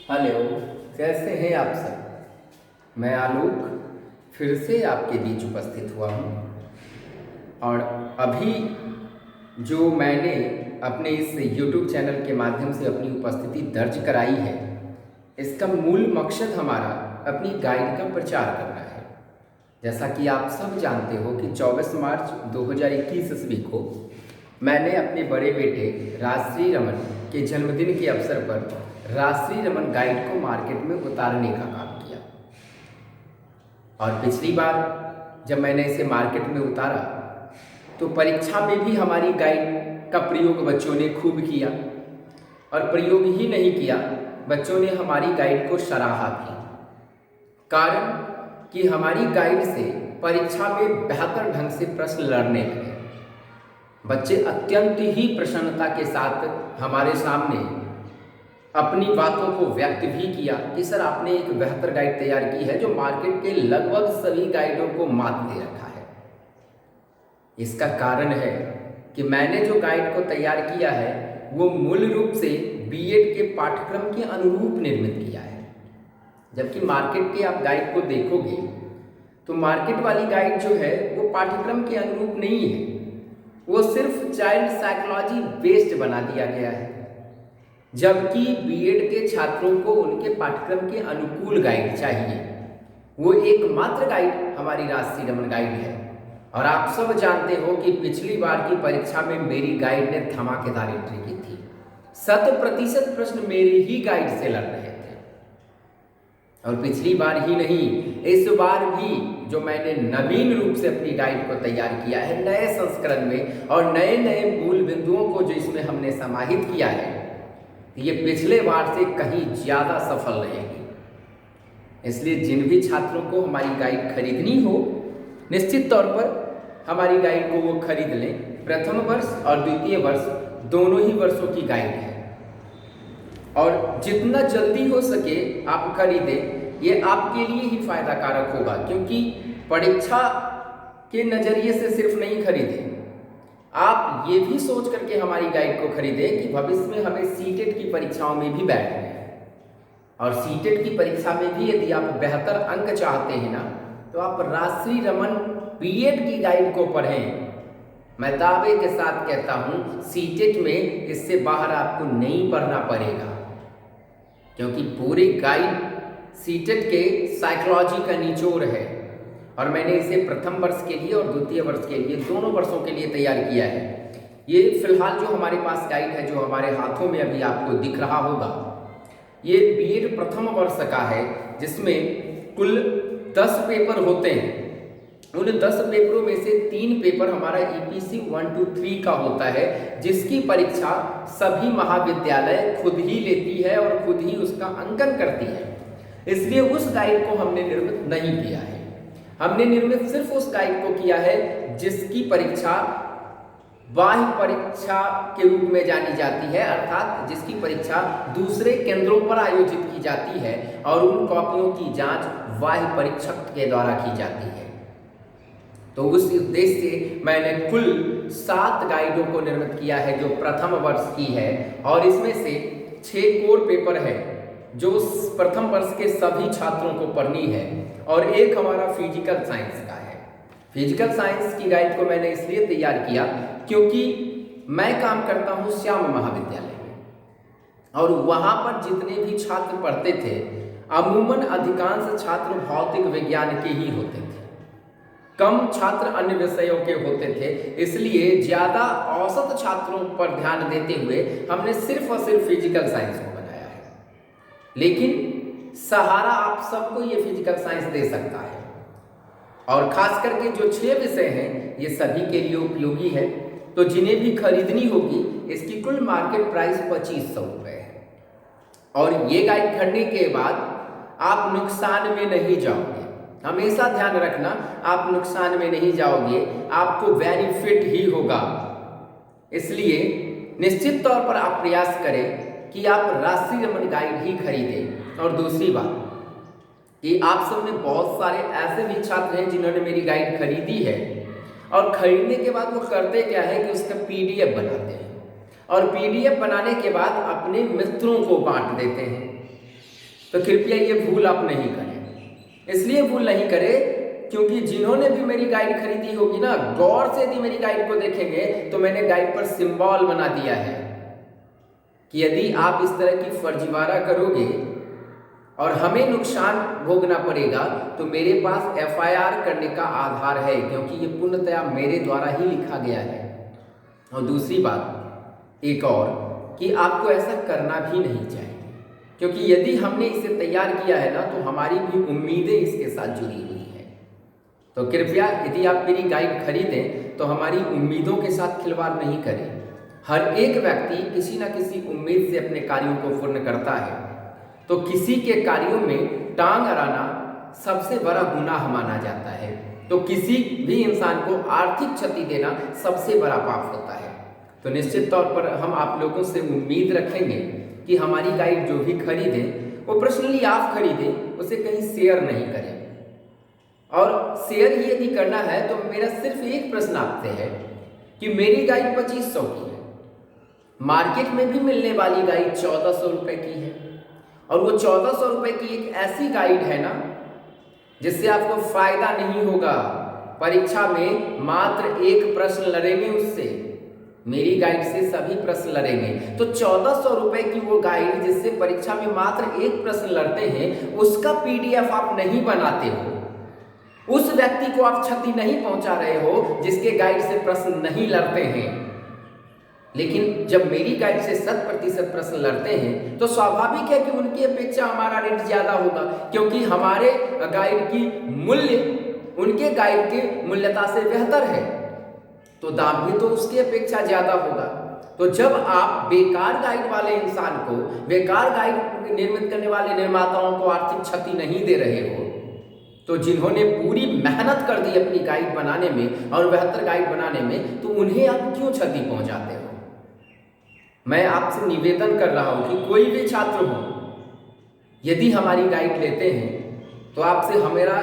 Hello. कैसे हैं आप सब। मैं आलोक फिर से आपके बीच उपस्थित हुआ हूँ। और अभी जो मैंने अपने इस YouTube चैनल के माध्यम से अपनी उपस्थिति दर्ज कराई है, इसका मूल मकसद हमारा अपनी गाइड का प्रचार करना है। जैसा कि आप सब जानते हो कि 24 मार्च 2021 ईस्वी को मैंने अपने बड़े बेटे राजश्री रमन के जन्मदिन के अवसर पर राजश्री रमन गाइड को मार्केट में उतारने का काम किया। और पिछली बार जब मैंने इसे मार्केट में उतारा तो परीक्षा में भी हमारी गाइड का प्रयोग बच्चों ने खूब किया। और प्रयोग ही नहीं किया, बच्चों ने हमारी गाइड को सराहा भी। कारण कि हमारी गाइड से परीक्षा में बेहतर ढंग से प्रश्न लड़ने लगे। बच्चे अत्यंत ही प्रसन्नता के साथ हमारे सामने अपनी बातों को व्यक्त भी किया कि सर आपने एक बेहतर गाइड तैयार की है जो मार्केट के लगभग सभी गाइडों को मात दे रखा है। इसका कारण है कि मैंने जो गाइड को तैयार किया है वो मूल रूप से बीएड के पाठ्यक्रम के अनुरूप निर्मित किया है। जबकि मार्केट के आप गाइड को देखोगे तो मार्केट वाली गाइड जो है वो पाठ्यक्रम के अनुरूप नहीं है, वो सिर्फ चाइल्ड साइकोलॉजी बेस्ड बना दिया गया है। जबकि बीएड के छात्रों को उनके पाठ्यक्रम के अनुकूल गाइड चाहिए। वो एकमात्र गाइड हमारी राजश्री रमन गाइड है। और आप सब जानते हो कि पिछली बार की परीक्षा में मेरी गाइड ने धमाकेदार एंट्री की थी। 100% प्रश्न मेरे ही गाइड से लड़ रहे थे। और पिछली बार ही नहीं, इस बार भी जो मैंने नवीन रूप से अपनी गाइड को तैयार किया है नए संस्करण में और नए नए मूल बिंदुओं को जो इसमें हमने समाहित किया है, ये पिछले बार से कहीं ज़्यादा सफल रहेगी। इसलिए जिन भी छात्रों को हमारी गाइड खरीदनी हो, निश्चित तौर पर हमारी गाइड को वो खरीद लें। प्रथम वर्ष और द्वितीय वर्ष दोनों ही वर्षों की गाइड है और जितना जल्दी हो सके आप खरीदें। ये आपके लिए ही फायदा कारक होगा, क्योंकि परीक्षा के नज़रिए से सिर्फ नहीं खरीदें, आप ये भी सोच करके हमारी गाइड को खरीदें कि भविष्य में हमें सीटेट की परीक्षाओं में भी बैठना है। और सीटेट की परीक्षा में भी यदि आप बेहतर अंक चाहते हैं ना, तो आप राजश्री रमन बीएड की गाइड को पढ़ें। मैं दावे के साथ कहता हूँ सीटेट में इससे बाहर आपको नहीं पढ़ना पड़ेगा, क्योंकि पूरी गाइड सीटेट के साइकोलॉजी का निचोड़ है। और मैंने इसे प्रथम वर्ष के लिए और द्वितीय वर्ष के लिए दोनों वर्षों के लिए तैयार किया है। ये फिलहाल जो हमारे पास गाइड है, जो हमारे हाथों में अभी आपको दिख रहा होगा, ये बीएड प्रथम वर्ष का है, जिसमें कुल 10 पेपर होते हैं। उन 10 पेपरों में से 3 पेपर हमारा ईपीसी 1 to 3 का होता है, जिसकी परीक्षा सभी महाविद्यालय खुद ही लेती है और खुद ही उसका अंकन करती है। इसलिए उस गाइड को हमने निर्मित नहीं किया है। हमने निर्मित सिर्फ उस गाइड को किया है जिसकी परीक्षा बाह्य परीक्षा के रूप में जानी जाती है, अर्थात जिसकी परीक्षा दूसरे केंद्रों पर आयोजित की जाती है और उन कॉपियों की जांच बाह्य परीक्षक के द्वारा की जाती है। तो उस उद्देश्य से मैंने कुल 7 गाइडों को निर्मित किया है जो प्रथम वर्ष की है। और इसमें से 6 कोर पेपर है जो प्रथम वर्ष के सभी छात्रों को पढ़नी है, और एक हमारा फिजिकल साइंस का है। फिजिकल साइंस की गाइड को मैंने इसलिए तैयार किया क्योंकि मैं काम करता हूँ श्याम महाविद्यालय में, और वहाँ पर जितने भी छात्र पढ़ते थे अमूमन अधिकांश छात्र भौतिक विज्ञान के ही होते थे, कम छात्र अन्य विषयों के होते थे। इसलिए ज़्यादा औसत छात्रों पर ध्यान देते हुए हमने सिर्फ और सिर्फ फिजिकल साइंस को बनाया है। लेकिन सहारा आप सबको ये फिजिकल साइंस दे सकता है, और खास करके जो 6 विषय हैं ये सभी के लिए उपयोगी है। तो जिन्हें भी खरीदनी होगी, इसकी कुल मार्केट प्राइस 2500 रुपये है। और ये गाइड खरीदने के बाद आप नुकसान में नहीं जाओगे। हमेशा ध्यान रखना, आप नुकसान में नहीं जाओगे, आपको बेनिफिट ही होगा। इसलिए निश्चित तौर पर आप प्रयास करें कि आप राजश्री रमन गाइड ही खरीदें। और दूसरी बात कि आप सब में बहुत सारे ऐसे भी छात्र हैं जिन्होंने मेरी गाइड खरीदी है, और खरीदने के बाद वो करते क्या है कि उसका पीडीएफ बनाते हैं, और पीडीएफ बनाने के बाद अपने मित्रों को बांट देते हैं। तो कृपया ये भूल आप नहीं करें। इसलिए भूल नहीं करें क्योंकि जिन्होंने भी मेरी गाइड खरीदी होगी ना, गौर से यदि मेरी गाइड को देखेंगे तो मैंने गाइड पर सिंबल बना दिया है कि यदि आप इस तरह की फर्जीवाड़ा करोगे और हमें नुकसान भोगना पड़ेगा तो मेरे पास एफआईआर करने का आधार है, क्योंकि ये पूर्णतया मेरे द्वारा ही लिखा गया है। और दूसरी बात एक और कि आपको ऐसा करना भी नहीं चाहिए, क्योंकि यदि हमने इसे तैयार किया है ना तो हमारी भी उम्मीदें इसके साथ जुड़ी हुई हैं। तो कृपया यदि आप मेरी गाइड खरीदें तो हमारी उम्मीदों के साथ खिलवाड़ नहीं करें। हर एक व्यक्ति किसी न किसी उम्मीद से अपने कार्यों को पूर्ण करता है, तो किसी के कार्यों में टांग अड़ाना सबसे बड़ा गुनाह माना जाता है। तो किसी भी इंसान को आर्थिक क्षति देना सबसे बड़ा पाप होता है। तो निश्चित तौर पर हम आप लोगों से उम्मीद रखेंगे कि हमारी गाइड जो भी खरीदें वो पर्सनली आप खरीदें, उसे कहीं शेयर नहीं करें। और शेयर ही यदि करना है तो मेरा सिर्फ एक प्रश्न आपसे है कि मेरी गाइड 2500 की है, मार्केट में भी मिलने वाली गाइड 1400 रुपये की है, और वो 1400 रुपये की एक ऐसी गाइड है ना जिससे आपको फायदा नहीं होगा। परीक्षा में मात्र एक प्रश्न लड़ेंगे उससे, मेरी गाइड से सभी प्रश्न लड़ेंगे। तो 1400 रुपये की वो गाइड जिससे परीक्षा में मात्र एक प्रश्न लड़ते हैं, उसका पीडीएफ आप नहीं बनाते हो, उस व्यक्ति को आप क्षति नहीं पहुंचा रहे हो जिसके गाइड से प्रश्न नहीं लड़ते हैं। लेकिन जब मेरी गाइड से 100% प्रश्न लड़ते हैं तो स्वाभाविक है कि उनकी अपेक्षा हमारा रेट ज्यादा होगा, क्योंकि हमारे गाइड की मूल्य उनके गाइड की मूल्यता से बेहतर है, तो दाम भी तो उसकी अपेक्षा ज्यादा होगा। तो जब आप बेकार गाइड वाले इंसान को, बेकार गाइड निर्मित करने वाले निर्माताओं को आर्थिक क्षति नहीं दे रहे हो, तो जिन्होंने पूरी मेहनत कर दी अपनी गाइड बनाने में और बेहतर गाइड बनाने में, तो उन्हें आप क्यों क्षति पहुंचाते हो। मैं आपसे निवेदन कर रहा हूं कि कोई भी छात्र हो, यदि हमारी गाइड लेते हैं तो आपसे हमारा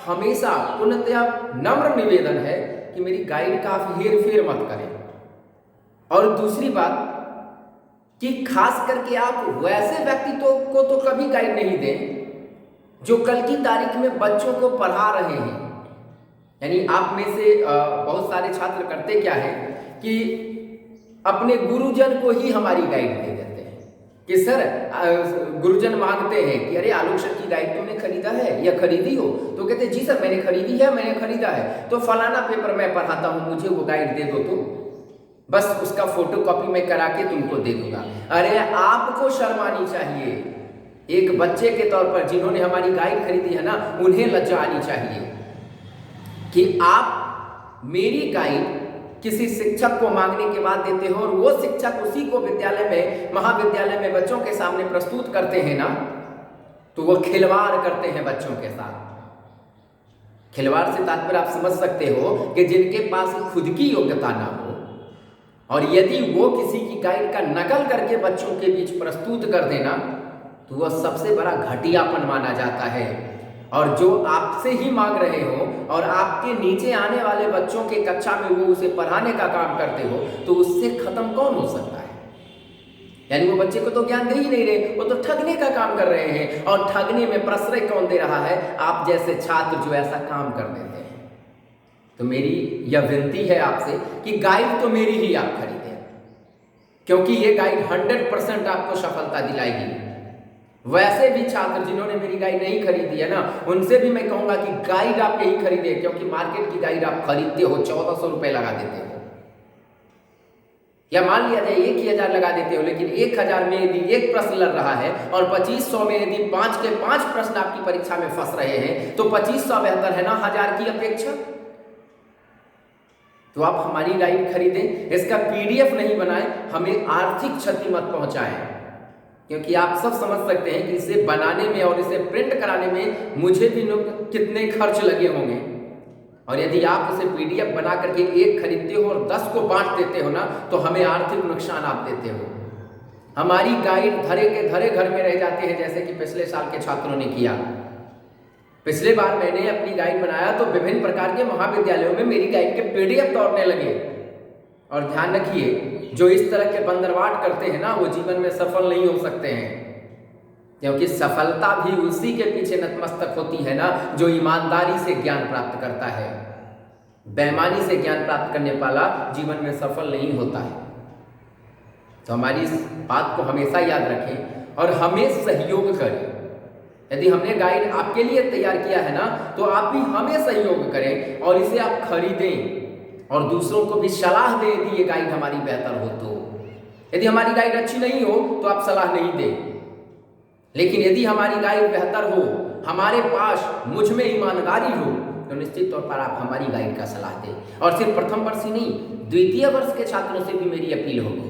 हमेशा पूर्णतया नम्र निवेदन है कि मेरी गाइड का आप हेर फेर मत करें। और दूसरी बात कि खास करके आप वैसे व्यक्तित्व को तो कभी गाइड नहीं दें जो कल की तारीख में बच्चों को पढ़ा रहे हैं। यानी आप में से बहुत सारे छात्र करते क्या है कि अपने गुरुजन को ही हमारी गाइड दे देते हैं कि सर, गुरुजन मांगते हैं कि अरे आलोक सर की गाइड तुमने खरीदा है या खरीदी हो, तो कहते जी सर मैंने खरीदी है, मैंने खरीदा है, तो फलाना पेपर मैं पढ़ाता हूँ, मुझे वो गाइड दे दो, तो बस उसका फोटोकॉपी मैं करा के तुमको दे दूंगा। अरे आपको शर्म आनी चाहिए, एक बच्चे के तौर पर जिन्होंने हमारी गाइड खरीदी है ना, उन्हें लज्जा आनी चाहिए कि आप मेरी गाइड किसी शिक्षक को मांगने के बाद देते हो और वो शिक्षक उसी को विद्यालय में, महाविद्यालय में बच्चों के सामने प्रस्तुत करते हैं ना, तो वो खिलवाड़ करते हैं बच्चों के साथ। खिलवाड़ से तात्पर्य आप समझ सकते हो कि जिनके पास खुद की योग्यता ना हो, और यदि वो किसी की गाइड का नकल करके बच्चों के बीच प्रस्तुत कर देना, तो वह सबसे बड़ा घटियापन माना जाता है। और जो आपसे ही मांग रहे हो और आपके नीचे आने वाले बच्चों के कक्षा में वो उसे पढ़ाने का काम करते हो, तो उससे खत्म कौन हो सकता है। यानी वो बच्चे को तो ज्ञान दे ही नहीं रहे, वो तो ठगने का काम कर रहे हैं। और ठगने में प्रश्रय कौन दे रहा है? आप जैसे छात्र जो ऐसा काम कर देते हैं। तो मेरी यह विनती है आपसे कि गाइड तो मेरी ही आप खरीदें, क्योंकि ये गाइड 100% आपको सफलता दिलाएगी। वैसे भी छात्र जिन्होंने मेरी गाइड नहीं खरीदी है ना, उनसे भी मैं कहूंगा कि गाइड आप यही खरीदे, क्योंकि मार्केट की गाइड आप खरीदते हो 1400 रुपए लगा देते हो, या मान लिया जाए 1000 लगा देते हो, लेकिन 1000 में यदि एक प्रश्न लग रहा है और 2500 में यदि 5 के 5 प्रश्न आपकी परीक्षा में फंस रहे हैं, तो 2500 बेहतर है ना 1000 की अपेक्षा। तो आप हमारी गाइड खरीदें, इसका पीडीएफ नहीं बनाएं, हमें आर्थिक क्षति मत पहुंचाएं, क्योंकि आप सब समझ सकते हैं कि इसे बनाने में और इसे प्रिंट कराने में मुझे भी कितने खर्च लगे होंगे। और यदि आप उसे पीडीएफ बना करके एक खरीदते हो और 10 को बांट देते हो ना, तो हमें आर्थिक नुकसान आप देते हो। हमारी गाइड धरे के धरे घर में रह जाते हैं, जैसे कि पिछले साल के छात्रों ने किया। पिछले बार मैंने अपनी गाइड बनाया तो विभिन्न प्रकार के महाविद्यालयों में मेरी गाइड के पीडीएफ दौड़ने लगे। और ध्यान रखिए, जो इस तरह के बंदरवाट करते हैं ना, वो जीवन में सफल नहीं हो सकते हैं। क्योंकि सफलता भी उसी के पीछे नतमस्तक होती है ना जो ईमानदारी से ज्ञान प्राप्त करता है। बेईमानी से ज्ञान प्राप्त करने वाला जीवन में सफल नहीं होता है। तो हमारी इस बात को हमेशा याद रखें और हमें सहयोग करें। यदि हमने गाइड आपके लिए तैयार किया है ना तो आप भी हमें सहयोग करें और इसे आप खरीदें और दूसरों को भी सलाह दें यदि ये गाइड हमारी बेहतर हो तो। यदि हमारी गाइड अच्छी नहीं हो तो आप सलाह नहीं दें, लेकिन यदि हमारी गाइड बेहतर हो, हमारे पास मुझ में ईमानदारी हो, तो निश्चित तौर पर आप हमारी गाइड का सलाह दें। और सिर्फ प्रथम वर्ष ही नहीं, द्वितीय वर्ष के छात्रों से भी मेरी अपील होगी।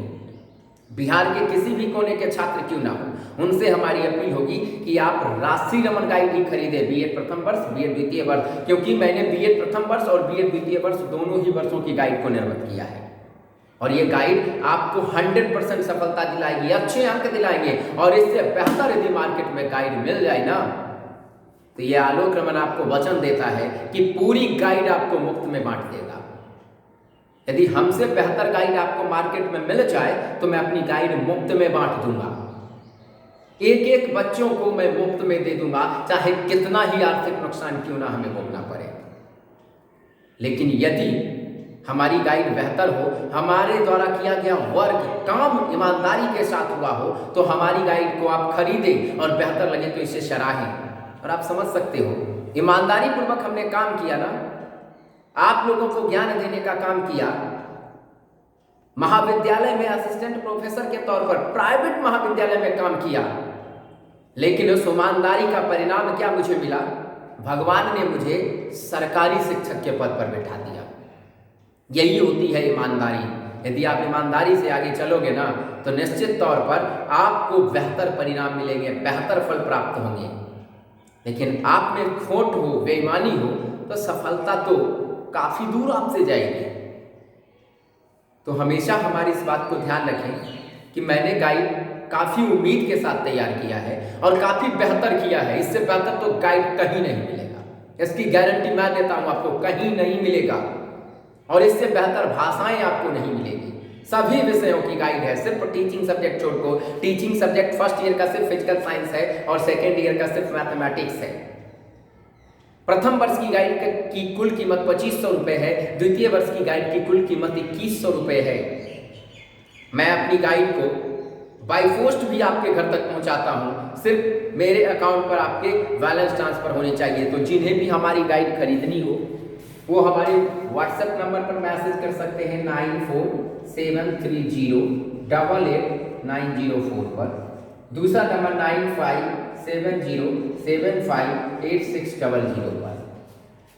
बिहार के किसी भी कोने के छात्र क्यों ना हो, उनसे हमारी अपील होगी कि आप राशि रमन गाइड ही खरीदें, बीएड प्रथम वर्ष, बीएड द्वितीय वर्ष, क्योंकि मैंने बीएड प्रथम वर्ष और बीएड द्वितीय वर्ष दोनों ही वर्षों की गाइड को निर्मित किया है। और ये गाइड आपको 100% सफलता दिलाएगी, अच्छे अंक दिलाएंगे। और इससे बेहतर यदि मार्केट में गाइड मिल जाए ना तो ये आलोक रमन आपको वचन देता है कि पूरी गाइड आपको मुफ्त में बांट देगा। यदि हमसे बेहतर गाइड आपको मार्केट में मिल जाए तो मैं अपनी गाइड मुफ्त में बांट दूंगा। एक एक बच्चों को मैं मुफ्त में दे दूंगा, चाहे कितना ही आर्थिक नुकसान क्यों ना हमें भोगना पड़े। लेकिन यदि हमारी गाइड बेहतर हो, हमारे द्वारा किया गया वर्क काम ईमानदारी के साथ हुआ हो, तो हमारी गाइड को आप खरीदें और बेहतर लगे तो इसे सराहें। और आप समझ सकते हो, ईमानदारी पूर्वक हमने काम किया ना, आप लोगों को ज्ञान देने का काम किया। महाविद्यालय में असिस्टेंट प्रोफेसर के तौर पर प्राइवेट महाविद्यालय में काम किया, लेकिन उस ईमानदारी का परिणाम क्या मुझे मिला? भगवान ने मुझे सरकारी शिक्षक के पद पर बैठा दिया। यही होती है ईमानदारी। यदि आप ईमानदारी से आगे चलोगे ना तो निश्चित तौर पर आपको बेहतर परिणाम मिलेंगे, बेहतर फल प्राप्त होंगे। लेकिन आप में खोट हो, बेईमानी हो, तो सफलता तो काफी दूर आपसे जाएगी। तो हमेशा हमारी इस बात को ध्यान रखें कि मैंने गाइड काफी उम्मीद के साथ तैयार किया है और काफी बेहतर किया है। इससे बेहतर तो गाइड कहीं नहीं मिलेगा, इसकी गारंटी मैं देता हूं, आपको कहीं नहीं मिलेगा। और इससे बेहतर भाषाएं आपको नहीं मिलेगी। सभी विषयों की गाइड है, सिर्फ टीचिंग सब्जेक्ट छोड़ को। टीचिंग सब्जेक्ट फर्स्ट ईयर का सिर्फ फिजिकल साइंस है और सेकेंड ईयर का सिर्फ मैथमेटिक्स है। प्रथम वर्ष की गाइड की कुल कीमत 2500 रुपये है, द्वितीय वर्ष की गाइड की कुल कीमत 2100 रुपये है। मैं अपनी गाइड को बाय पोस्ट भी आपके घर तक पहुंचाता हूं, सिर्फ मेरे अकाउंट पर आपके बैलेंस ट्रांसफर होने चाहिए। तो जिन्हें भी हमारी गाइड खरीदनी हो वो हमारे व्हाट्सएप नंबर पर मैसेज कर सकते हैं 9473088904 पर। दूसरा नंबर 9570758600 पर।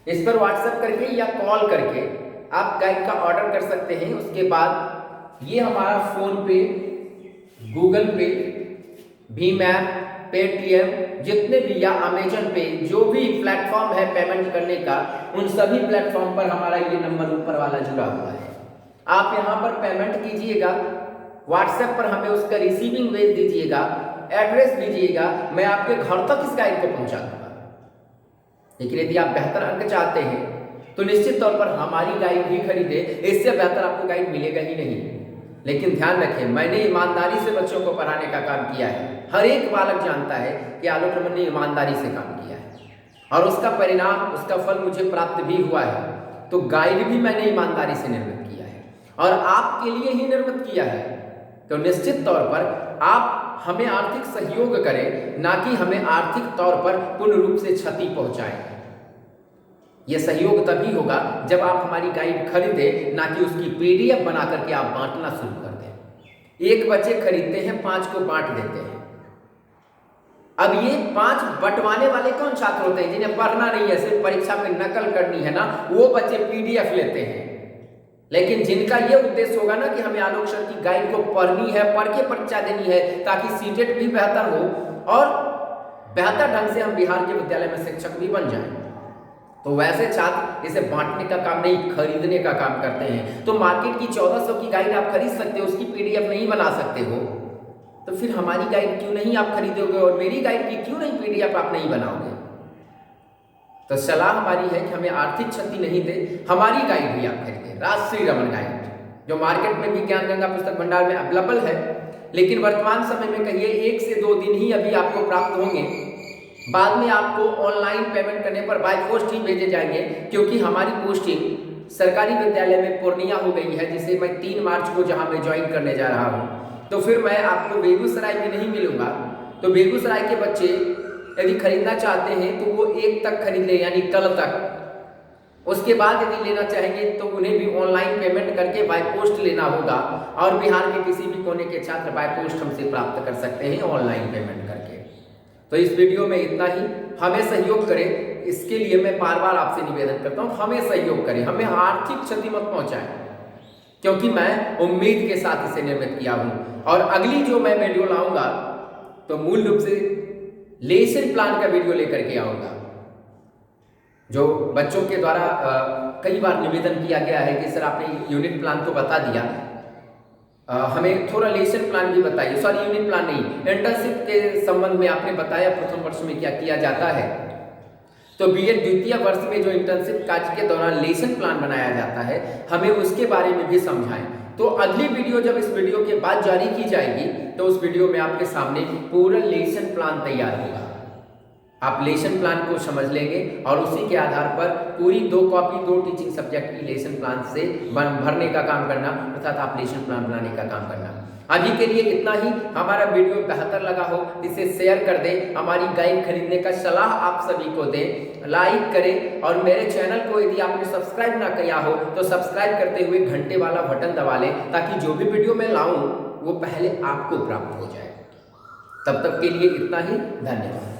इस पर व्हाट्सएप करके या कॉल करके आप गाइड का ऑर्डर कर सकते हैं। उसके बाद ये हमारा फोन पे, गूगल पे, भीम ऐप, पेटीएम, जितने भी या अमेजन पे जो भी प्लेटफॉर्म है पेमेंट करने का, उन सभी प्लेटफॉर्म पर हमारा ये नंबर ऊपर वाला जुड़ा हुआ है। आप यहाँ पर पेमेंट कीजिएगा, व्हाट्सएप पर हमें उसका रिसीविंग भेज दीजिएगा, एड्रेस दीजिएगा, मैं आपके घर तक इस गाइड को पहुंचा दूंगा। लेकिन यदि आप बेहतर अंक चाहते हैं तो निश्चित तौर पर हमारी गाइड ही खरीदे, इससे बेहतर आपको गाइड मिलेगा ही नहीं। लेकिन ध्यान रखें, मैंने ईमानदारी से बच्चों को पढ़ाने का काम किया है। हर एक बालक जानता है कि आलोक रमन ने ईमानदारी से काम किया है और उसका परिणाम, उसका फल मुझे प्राप्त भी हुआ है। तो गाइड भी मैंने ईमानदारी से निर्मित किया है और आपके लिए ही निर्मित किया है। तो निश्चित तौर पर आप हमें आर्थिक सहयोग करें, ना कि हमें आर्थिक तौर पर पूर्ण रूप से क्षति पहुंचाएं। यह सहयोग तभी होगा जब आप हमारी गाइड खरीदें, ना कि उसकी पीडीएफ बना करके आप बांटना शुरू कर दें। एक बच्चे खरीदते हैं, 5 को बांट देते हैं। अब ये 5 बंटवाने वाले कौन छात्र होते हैं? जिन्हें पढ़ना नहीं है, सिर्फ परीक्षा में नकल करनी है ना, वो बच्चे पीडीएफ लेते हैं। लेकिन जिनका ये उद्देश्य होगा ना कि हमें आलोक सर की गाइड को पढ़नी है, पढ़ के परीक्षा देनी है, ताकि सीटेट भी बेहतर हो और बेहतर ढंग से हम बिहार के विद्यालय में शिक्षक भी बन जाएं, तो वैसे छात्र इसे बांटने का काम नहीं, खरीदने का काम करते हैं। तो मार्केट की 1400 की गाइड आप खरीद सकते हो, उसकी पीडीएफ नहीं बना सकते हो, तो फिर हमारी गाइड क्यों नहीं आप खरीदोगे और मेरी गाइड की क्यों नहीं पीडीएफ आप नहीं बनाओगे? तो सलाह हमारी है कि हमें आर्थिक क्षति नहीं दे, हमारी गाइड भी आप खरीदें, राजश्री रमन गाइड, जो मार्केट में भी ज्ञान गंगा पुस्तक भंडार में अवेलेबल है। लेकिन वर्तमान समय में कहिए 1 से 2 दिन ही अभी आपको प्राप्त होंगे। बाद में आपको ऑनलाइन पेमेंट करने पर बाय पोस्ट ही भेजे जाएंगे, क्योंकि हमारी पोस्टिंग सरकारी विद्यालय में पूर्णिया हो गई है, जिसे मैं 3 मार्च को जहां मैं ज्वाइन करने जा रहा हूं। तो फिर मैं आपको बेगूसराय में नहीं मिलूंगा। तो बेगूसराय के बच्चे यदि खरीदना चाहते हैं तो वो 1 तक खरीद ले, यानी कल तक। उसके बाद यदि लेना चाहेंगे तो उन्हें भी ऑनलाइन पेमेंट करके बाय पोस्ट लेना होगा, और बिहार के किसी भी कोने के छात्र बाय पोस्ट हमसे प्राप्त कर सकते हैं ऑनलाइन पेमेंट करके। तो इस वीडियो में इतना ही। हमें सहयोग करें, इसके लिए मैं बार बार आपसे निवेदन करता हूं, हमें सहयोग करें, हमें आर्थिक क्षति मत पहुंचाएं, क्योंकि मैं उम्मीद के साथ इसे निर्मित किया हूं। और अगली जो मैं वीडियो लाऊंगा तो मूल रूप से लेसन प्लान का वीडियो लेकर के आऊंगा। जो बच्चों के द्वारा कई बार निवेदन किया गया है कि सर आपने यूनिट प्लान तो बता दिया, हमें थोड़ा लेसन प्लान भी बताइए। सॉरी, यूनिट प्लान नहीं, इंटर्नशिप के संबंध में आपने बताया प्रथम वर्ष में क्या किया जाता है। तो बीएड द्वितीय वर्ष में जो इंटर्नशिप कार्य के दौरान लेसन प्लान बनाया जाता है, हमें उसके बारे में भी समझाएं। तो अगली वीडियो जब इस वीडियो के बाद जारी की जाएगी तो उस वीडियो में आपके सामने पूरा लेसन प्लान तैयार होगा। आप लेसन प्लान को समझ लेंगे और उसी के आधार पर पूरी 2 कॉपी 2 टीचिंग सब्जेक्ट की लेसन प्लान से भरने का काम करना, अर्थात आप लेसन प्लान बनाने का काम करना। अभी के लिए इतना ही। हमारा वीडियो बेहतर लगा हो इसे शेयर कर दें, हमारी गाइड खरीदने का सलाह आप सभी को दें, लाइक करें, और मेरे चैनल को यदि आपने सब्सक्राइब ना किया हो तो सब्सक्राइब करते हुए घंटे वाला बटन दबा लें, ताकि जो भी वीडियो मैं लाऊं वो पहले आपको प्राप्त हो जाए। तब तक के लिए इतना ही। धन्यवाद।